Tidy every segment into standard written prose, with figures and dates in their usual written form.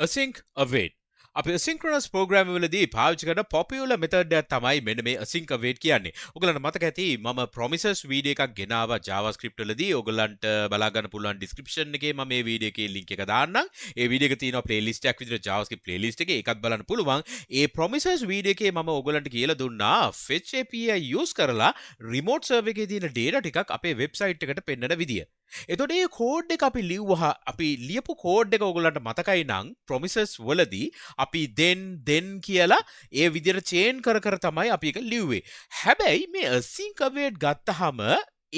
Async Await. අපි asynchronous program වලදී පාවිච්චි කරන popular method එකක් තමයි මෙන්න මේ async await කියන්නේ. ඔයගලන්ට මතක ඇති මම promises වීඩියෝ එකක් ගෙනාවා JavaScript වලදී. ඔයගලන්ට බලා ගන්න පුළුවන් description එකේ මම මේ වීඩියෝ එකේ link එක දාන්නම්. ඒ වීඩියෝ එක තියෙනවා playlist එකක් විදිහට JavaScript playlist එකේ. ඒකත් බලන්න පුළුවන්. ඒ promises වීඩියෝ එකේ මම ඔයගලන්ට කියලා දුන්නා fetch API use කරලා remote server එකේ තියෙන data ටිකක් අපේ website එකට පෙන්වන විදිය. එතකොට මේ කෝඩ් එක අපි ලිව්වා අපි ලියපු කෝඩ් එක ඔයගලන්ට මතකයි නම් promises වලදී අපි then කියලා ඒ විදිහට චේන් කර කර තමයි අපි එක ලිව්වේ. හැබැයි මේ async await ගත්තහම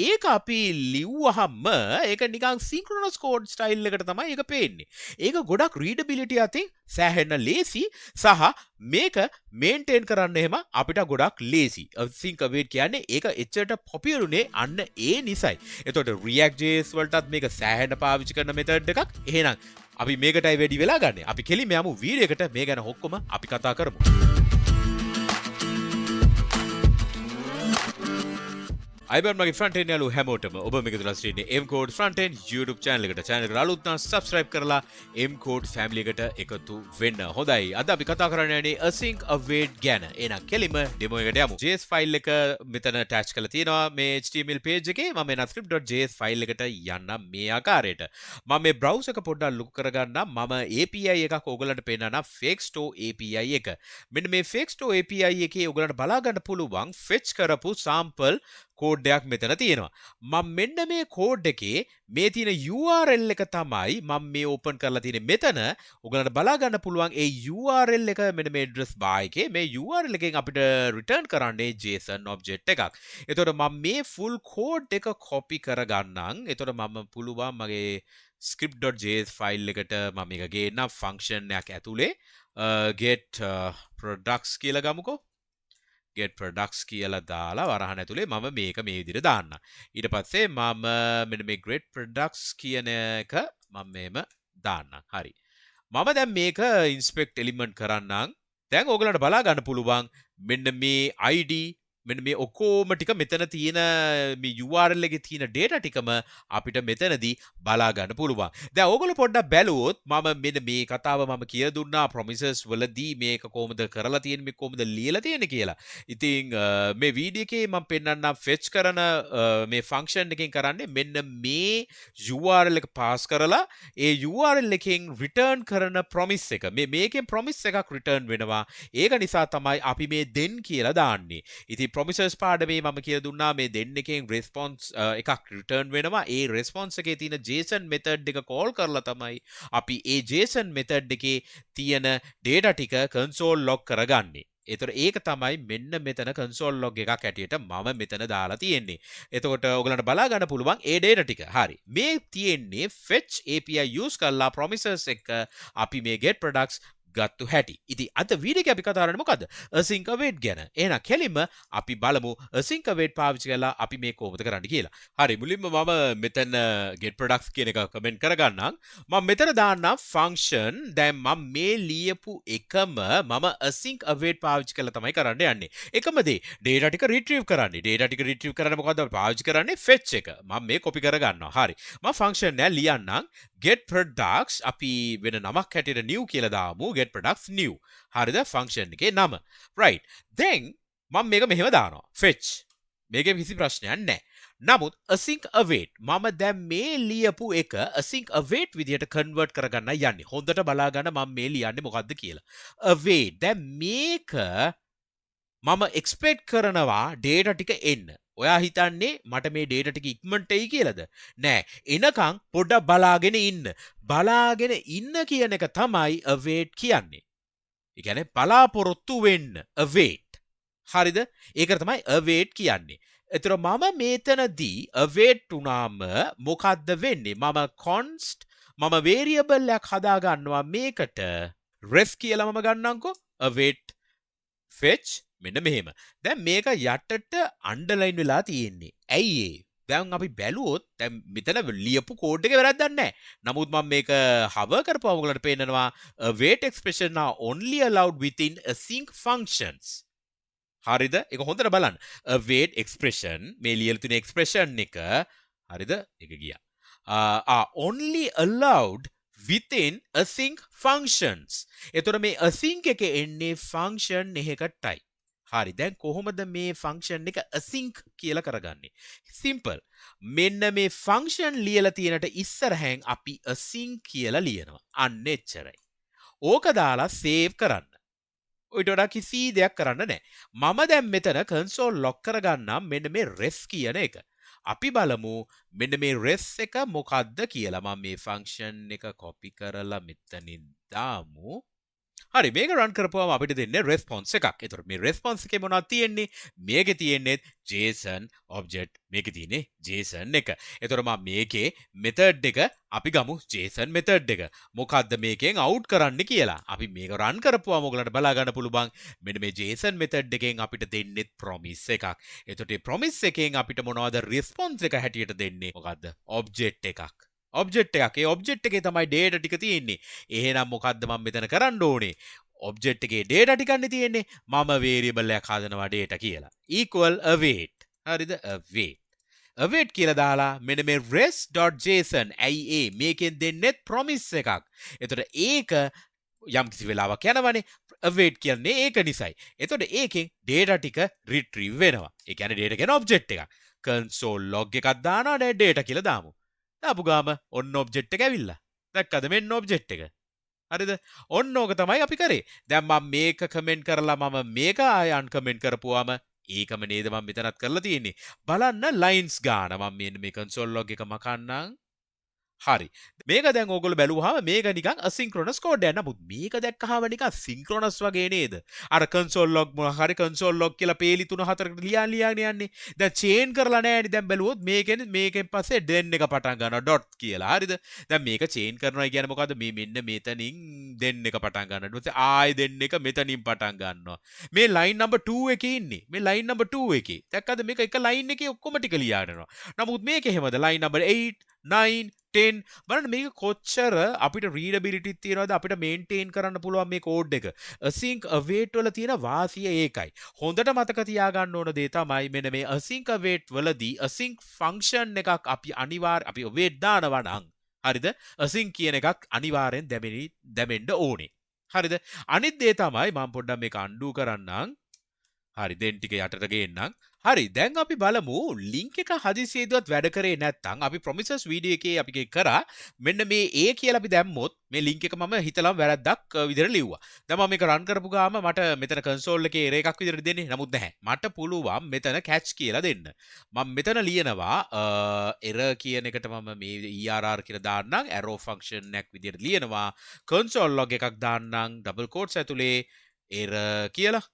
ඒක අපි ලිව්වහම ඒක නිකන් synchronous code style එකට තමයි ඒක පේන්නේ. ඒක ගොඩක් readability අතින් සෑහෙන ලේසි සහ මේක maintain කරන්න එහෙම අපිට ගොඩක් ලේසි. async await කියන්නේ ඒක එච්චරට popular උනේ අන්න ඒ නිසයි. එතකොට React.js වලටත් මේක සෑහෙන පාවිච්චි කරන method එකක්. එහෙනම් අපි මේකටයි වැඩි වෙලා ගන්න. අපි කෙලින්ම යමු වීඩියෝ එකට මේ ගැන ඔක්කොම අපි කතා කරමු. අයිබන් මගේ ෆ්‍රන්ට් එන්ඩ් යාළුවෝ හැමෝටම ඔබ මේක තුල ස්ට්‍රීන්නේ MCodes Frontend YouTube channel එකට. channel එකට අලුත් නම් subscribe කරලා MCodes family එකට එකතු වෙන්න. හොඳයි. අද අපි කතා කරන්න යන්නේ async await ගැන. එහෙනම් කෙලින්ම demo එකට යමු. JS file එක මෙතන attach කරලා තියෙනවා මේ HTML page එකේ. මම එන script.js file එකට යන්නම් මේ ආකාරයට. මම මේ browser එක පොඩ්ඩක් ලොකු කරගන්නම්. මම API එකක් ඕගලන්ට පෙන්නනවා fake store API එක. මෙන්න මේ fake store API එකේ ඕගලන්ට බලා ගන්න පුළුවන් fetch කරපු sample කෝඩ් එකක් මෙතන තියෙනවා. මම මෙන්න මේ කෝඩ් එකේ මේ තියෙන URL එක තමයි මම මේ ඕපන් කරලා තියෙන්නේ. මෙතන ඔයගලන්ට බලා ගන්න පුළුවන් ඒ URL එක මෙන්න මේ address bar එකේ මේ URL එකෙන් අපිට return කරන්නේ JSON object එකක්. එතකොට මම මේ full code එක copy කරගන්නම්. එතකොට මම පුළුවන් මගේ script.js file එකට මම මේක ගේන්න function එකක් ඇතුලේ get products කියලා ගමුකෝ. get products කියලා දාලා වරහන් ඇතුලේ මම මේක මේ විදිහට දාන්න. ඊට පස්සේ මම මෙන්න මේ get products කියන එක මම මෙහෙම දාන්නම්. හරි. මම දැන් මේක inspect element කරන්නම්. දැන් ඕගලන්ට බලා ගන්න පුළුවන් මෙන්න මේ ID මෙන්න මේ ඔක්කොම ටික මෙතන තියෙන මේ URL එකේ තියෙන data ටිකම අපිට මෙතනදී බලා ගන්න පුළුවන්. දැන් ඕගොල්ලෝ පොඩ්ඩක් බැලුවොත් මම මෙන්න මේ කතාව මම කියලා දුන්නා promises වලදී මේක කොහොමද කරලා තියෙන්නේ මේක කොහොමද ලියලා තියෙන්නේ කියලා. ඉතින් මේ වීඩියෝ එකේ මම පෙන්නන්නම් fetch කරන මේ function එකෙන් කරන්නේ මෙන්න මේ URL එක pass කරලා ඒ URL එකෙන් return කරන promise එක. මේකෙන් promise එකක් return වෙනවා. ඒක නිසා තමයි අපි මේ then කියලා දාන්නේ. ඉතින් promises පාඩමේ මම කියලා දුන්නා මේ දෙන්න එකෙන් response එකක් return වෙනවා. ඒ response එකේ තියෙන JSON method එක call කරලා තමයි අපි ඒ JSON method එකේ තියෙන data ටික console log කරගන්නේ. එතකොට ඒක තමයි මෙන්න මෙතන console log එකක් ඇටියට මම මෙතන දාලා තියෙන්නේ. එතකොට ඔයගලන්ට බලා ගන්න පුළුවන් ඒ data ටික. හරි. මේ තියෙන්නේ fetch API use කරලා promises එක අපි මේ get products ගත්තු හැටි. ඉතින් අද වීඩියෝ එකේ අපි කතා කරන්නේ මොකද්ද? async await ගැන. එහෙනම් කෙලින්ම අපි බලමු async await පාවිච්චි කරලා අපි මේ කොහොමද කරන්න කියලා. හරි මුලින්ම මම මෙතන get products කියන එක කමෙන්ට් කරගන්නම්. මම මෙතන දාන්නම් function. දැන් මම මේ ලියපු එකම මම async await පාවිච්චි කරලා තමයි කරන්න යන්නේ. එකම දේ data ටික retrieve කරන්නේ. data ටික retrieve කරන්න මොකද්ද අපි පාවිච්චි කරන්නේ? fetch එක. මම මේ copy කරගන්නවා. හරි. මම function එක ලියන්නම්. get products අපි වෙන නමක් හැටියට new කියලා දාමු. get products new. හරිද? function එකේ නම. right. then මම මේක මෙහෙම දානවා. fetch. මේකේ කිසි ප්‍රශ්නයක් නැහැ. නමුත් async await මම දැන් මේ ලියපු එක async await විදිහට convert කරගන්න යන්නේ. හොඳට බලා ගන්න මම මේ ලියන්නේ මොකද්ද කියලා. await. දැන් මේක මම expect කරනවා data ටික එන්න. ඔයා හිතන්නේ මට මේ data ටික ඉක්මනට එයි කියලාද? නෑ. එනකන් පොඩ්ඩක් බලාගෙන ඉන්න. බලාගෙන ඉන්න කියන එක තමයි await කියන්නේ. ඒ කියන්නේ බලාපොරොත්තු වෙන්න await. හරිද? ඒක තමයි await කියන්නේ. ඒතර මම මෙතනදී await උනාම මොකද්ද වෙන්නේ? මම const මම variable එකක් හදා ගන්නවා මේකට ref කියලා මම ගන්නම්කෝ await fetch මෙන්න මෙහෙම. දැන් මේක යටට අන්ඩර්ලයින් වෙලා තියෙන්නේ. ඇයි ඒ? දැන් අපි බැලුවොත් දැන් මෙතන ලියපු කෝඩ් එකේ වැරද්දක් නැහැ. නමුත් මම මේක hover කරපුවම ඔයගලට පේනවා await expression are only allowed within async functions. හරිද? ඒක හොඳට බලන්න. await expression මේ ලියලා තියෙන expression එක හරිද? ඒක ගියා. are only allowed within async functions. එතකොට මේ async එකේ එන්නේ function එකකටයි. හරි දැන් කොහොමද මේ function එක async කියලා කරගන්නේ? simple. මෙන්න මේ function ලියලා තියෙනට ඉස්සරහෙන් අපි async කියලා ලියනවා. අන්න එච්චරයි. ඕක දාලා save කරන්න. ඔයිට වඩා කිසි දෙයක් කරන්න නැහැ. මම දැන් මෙතන console lock කරගන්නම් මෙන්න මේ res කියන එක. අපි බලමු මෙන්න මේ res එක මොකක්ද කියලා. මම මේ function එක copy කරලා මෙතනින් දාමු. හරි මේක run කරපුවාම අපිට දෙන්නේ response එකක්. ඒතර මේ response එකේ මොනවද තියෙන්නේ? මේකේ තියෙන්නේ JSON object. මේකේ තියෙන්නේ JSON එක. ඒතර මම මේකේ method එක අපි ගමු JSON method එක. මොකද්ද මේකෙන් out කරන්න කියලා. අපි මේක run කරපුවාම ඔයගලන්ට බලා ගන්න පුළුවන්. මෙන්න මේ JSON method එකෙන් අපිට දෙන්නේ promise එකක්. ඒතකොට මේ promise එකෙන් අපිට මොනවද response එක හැටියට දෙන්නේ? මොකද්ද? object එකක්. ඔබ්ජෙක්ට් එකක්. ඒ ඔබ්ජෙක්ට් එකේ තමයි data ටික තියෙන්නේ. එහෙනම් මොකද්ද මම මෙතන කරන්න ඕනේ? ඔබ්ජෙක්ට් එකේ data ටිකක් තියෙන්නේ. මම variable එකක් හදනවා data කියලා. equal await. හරිද? await. await කියලා දාලා මෙන්න මේ res.json ඇයි මේකෙන් දෙන්නේ promise එකක්. එතකොට ඒක යම් කිසි වෙලාවක් යනවනේ. await කියන්නේ ඒක නිසයි. එතකොට ඒකෙන් data ටික retrieve වෙනවා. ඒ කියන්නේ data කියන ඔබ්ජෙක්ට් එකක්. console log එකක් දානවා දැන් data කියලා දාමු. දාපු ගාම ඔන්න ඔබ්ජෙක්ට් එක ඇවිල්ලා. දැක්කද මෙන්න ඔබ්ජෙක්ට් එක. හරිද? ඔන්න ඕක තමයි අපි කරේ. දැන් මම මේක කමෙන්ට් කරලා මම මේක ආය අන්කමෙන්ට් කරපුවාම ඒකම නේද මම මෙතනත් කරලා තියෙන්නේ. බලන්න ලයින්ස් ගාන මම මේ console log එක මකන්නම්. හරි. මේක දැන් ඕගොල්ලෝ බැලුවාම මේක නිකන් asynchronous code එකක්. නමුත් මේක දැක්කහම නිකන් synchronous වගේ නේද? අර console log මොන හරි console log කියලා පේලි 3-4කට ලියන්න යන්නේ. දැන් chain කරලා නැහැනේ. දැන් බැලුවොත් මේකෙන් පස්සේ den එක පටන් ගන්නවා dot කියලා. හරිද? දැන් මේක chain කරනවා කියන්නේ මොකද්ද? මේ මෙන්න මෙතනින් den එක පටන් ගන්නවා. ඊට පස්සේ ආයෙ den එක මෙතනින් පටන් ගන්නවා. මේ line number 2 එකේ ඉන්නේ. මේ line number 2 එකේ. දැක්කද මේක එක line එකේ ඔක්කොම ටික ලියා යනවා. නමුත් මේක එහෙමද? line number 8 9 10 බලන්න මේක කොච්චර අපිට readability තියනවාද අපිට maintain කරන්න පුළුවන් මේ code එක. async await වල තියෙන වාසිය ඒකයි. හොඳට මතක තියාගන්න ඕන දේ තමයි මෙන්න මේ async await වලදී async function එකක් අපි await දානවා නම් හරිද? async කියන එකක් අනිවාර්යෙන් දැමෙන්න ඕනේ. හරිද? අනිත් දේ තමයි මම පොඩ්ඩක් මේක undo කරන්නම්. හරි දැන් ටික යටට ගේන්නම්. හරි දැන් අපි බලමු ලින්ක් එක හදිසියෙදිවත් වැඩ කරේ නැත්නම් අපි promises වීඩියෝ එකේ අපි කරා මෙන්න මේ A කියලා අපි දැම්මොත් මේ ලින්ක් එක මම හිතලම වැරද්දක් විදිහට ලිව්වා. දැන් මම මේක run කරපු ගාම මට මෙතන console එකේ error එකක් විදිහට දෙන්නේ. නමුත් නැහැ. මට පුළුවන් මෙතන catch කියලා දෙන්න. මම මෙතන ලියනවා error කියන එකට මම මේ err කියලා දාන්නම් arrow function එකක් විදිහට ලියනවා. console log එකක් දාන්නම් double quotes ඇතුලේ error කියලා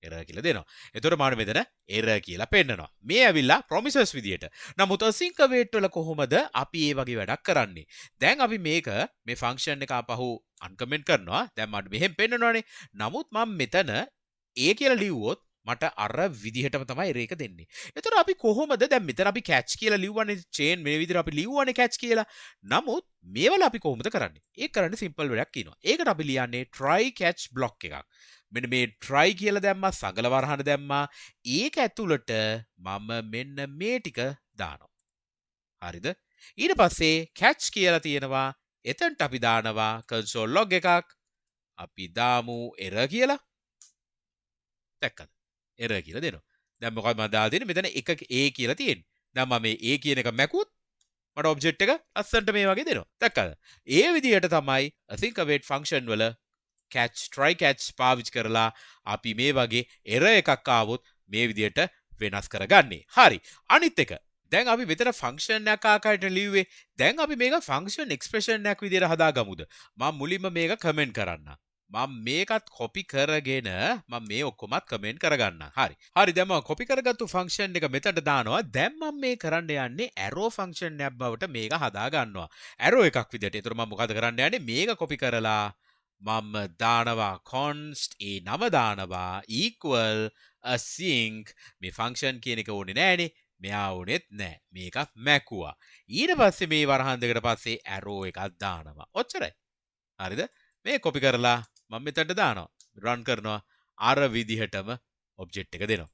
error කියලා දෙනවා. එතකොට මම මෙතන error කියලා පෙන්නනවා. මේ ඇවිල්ලා promises විදියට. නමුත් async await වල කොහොමද අපි මේ වගේ වැඩක් කරන්නේ? දැන් අපි මේ function එක ආපහු uncomment කරනවා. දැන් මට මෙහෙම පෙන්නනවානේ. නමුත් මම මෙතන a කියලා ලිව්වොත් මට අර විදිහටම තමයි error එක දෙන්නේ. එතකොට අපි කොහොමද දැන් මෙතන අපි catch කියලා ලිව්වනේ chain මේ විදිහට අපි ලිව්වනේ catch කියලා. නමුත් මේවල අපි කොහොමද කරන්නේ? ඒක කරන්නේ simple වැඩක් කියනවා. ඒකට අපි ලියන්නේ try catch block එකක්. මෙන්න මේ try කියලා දැම්මා සගල වරහන දැම්මා ඒක ඇතුළට මම මෙන්න මේ ටික දානවා. හරිද? ඊට පස්සේ catch කියලා තියෙනවා. එතනට අපි දානවා console log එකක්. අපි දාමු error කියලා. දැක්කද? error කියලා දෙනවා. දැන් මොකක්ද මම දාලා දෙන්නේ? මෙතන එක a කියලා තියෙන්නේ. දැන් මම මේ a කියන එක මැකුවොත් මට object එක අස්සන්ට මේ වගේ දෙනවා. දැක්කද? ඒ විදිහට තමයි async await function වල try catch පාවිච්චි කරලා අපි මේ වගේ error එකක් ආවොත් මේ විදිහට වෙනස් කරගන්නේ. හරි. අනිත් එක. දැන් අපි මෙතන function එකක් ආකාරයට ලිව්වේ. දැන් අපි මේක function expression එකක් විදිහට හදාගමුද? මම මුලින්ම මේක comment කරන්න. මම මේකත් copy කරගෙන මම මේ ඔක්කොමත් comment කරගන්නම්. හරි. හරි දැන් මම copy කරගත්තු function එක මෙතනට දානවා. දැන් මම මේ කරන්න යන්නේ arrow function එකක් බවට මේක හදා ගන්නවා. arrow එකක් විදිහට. ඒතර මම මොකද කරන්න යන්නේ? මේක copy කරලා මම දානවා const a නම දානවා equal async මේ function කියන එක ඕනේ නෑනේ මෙයා ඕනෙත් නෑ මේක මැකුවා ඊට පස්සේ මේ වරහන් දෙකට පස්සේ arrow එකක් දානවා ඔච්චරයි හරිද මේ copy කරලා මම මෙතනට දානවා run කරනවා අර විදිහටම object එක දෙනවා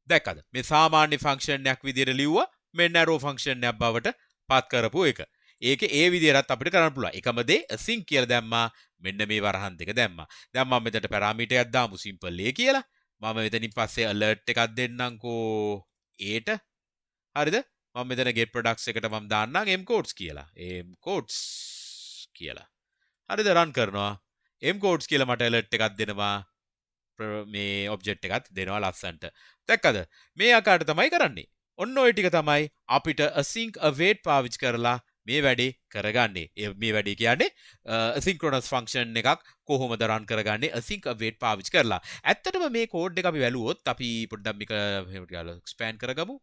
දැක්කද මේ සාමාන්‍ය function එකක් විදිහට ලිව්වා මෙන්න arrow function එකක් බවට පත් කරපු එක ඒක ඒ විදිහට අපිට කරන්න පුළුවන්. එකම දේ async කියලා දැම්මා. මෙන්න මේ වරහන් දෙක දැම්මා. දැන් මම මෙතනට පැරාමීටර් එකක් දාමු simple a කියලා. මම මෙතනින් පස්සේ alert එකක් දෙන්නම්කෝ a ට. හරිද? මම මෙතන get products එකට මම දාන්නම් MCodes කියලා. MCodes කියලා. හරිද? run කරනවා. MCodes කියලා මට alert එකක් දෙනවා. මේ object එකත් දෙනවා ලස්සන්ට. දැක්කද? මේ ආකාරයට තමයි කරන්නේ. ඔන්න ඔය ටික තමයි අපිට async await පාවිච්චි කරලා මේ වැඩේ කරගන්නේ. මේ වැඩේ කියන්නේ asynchronous function එකක් කොහොමද run කරගන්නේ async await පාවිච්චි කරලා. ඇත්තටම මේ code එක අපි වැළුවොත් අපි පොඩ්ඩක් මේක expand කරගමු.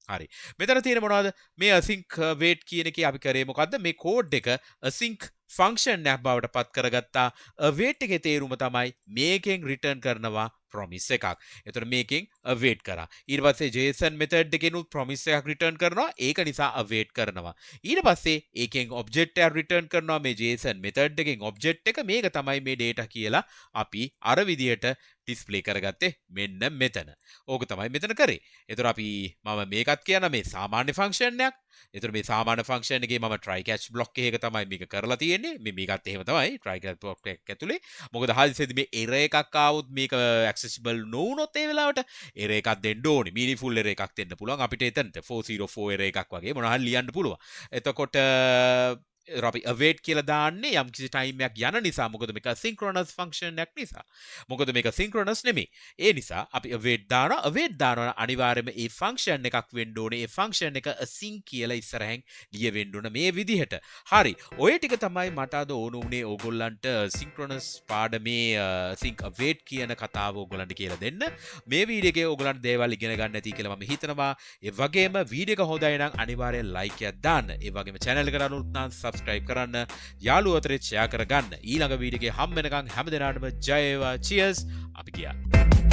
හරි. මෙතන තියෙන මොනවද? මේ async await කියන එකේ අපි කරේ මොකද්ද? මේ code එක async function එකක් බවට පත් කරගත්තා. await එකේ තේරුම තමයි මේකෙන් return කරනවා promise එකක්. එතකොට මේකෙන් await කරා. ඊට පස්සේ JSON method එකෙනුත් promise එකක් return කරනවා. ඒක නිසා await කරනවා. ඊට පස්සේ ඒකෙන් object එකක් return කරනවා. මේ JSON method එකෙන් object එක මේක තමයි මේ data කියලා අපි අර විදියට display කරගත්තේ මෙන්න මෙතන. ඕක තමයි මෙතන කරේ. එතකොට අපි මම මේකත් කියන මේ සාමාන්‍ය function එකක්. එතකොට මේ සාමාන්‍ය function එකේ මම try catch block එකක තමයි මේක කරලා තියෙන්නේ. මේකත් එහෙම තමයි try catch block එක ඇතුලේ. මොකද හදිසියෙදි මේ error එකක් ආවොත් මේක accessible නොවුනොත් ඒ වෙලාවට error එකක් දෙන්න ඕනේ. meaningful error එකක් දෙන්න පුළුවන්. අපිට එතනට 404 error එකක් වගේ මොනවා හරි ලියන්න පුළුවන්. එතකොට අපි await කියලා දාන්නේ යම් කිසි time එකක් යන නිසා. මොකද මේක synchronous function එකක් නිසා. මොකද මේක synchronous නෙමෙයි. ඒ නිසා අපි await දානවා අනිවාර්යයෙන්ම ඒ function එකක් වෙන්න ඕනේ. ඒ function එක async කියලා ඉස්සරහෙන් ලියවෙන්න ඕන මේ විදිහට. හරි. ඔය ටික තමයි මට අද ඕන උනේ ඕගොල්ලන්ට synchronous පාඩමේ async await කියන කතාව ඕගොල්ලන්ට කියලා දෙන්න. මේ වීඩියෝ එකේ ඕගොල්ලන්ට දේවල් ඉගෙන ගන්න ඇති කියලා මම හිතනවා. ඒ වගේම වීඩියෝ එක හොඳයි නම් අනිවාර්යෙන් like එකක් දාන්න. ඒ වගේම channel එකට අනුත් නම් subscribe කරන්න, යාළුවෝ අතරේ share කරගන්න. ඊළඟ වීඩියෝ එකේ හම් වෙනකන් හැම දිනාටම ජය වේවා. cheers අපි ගියා.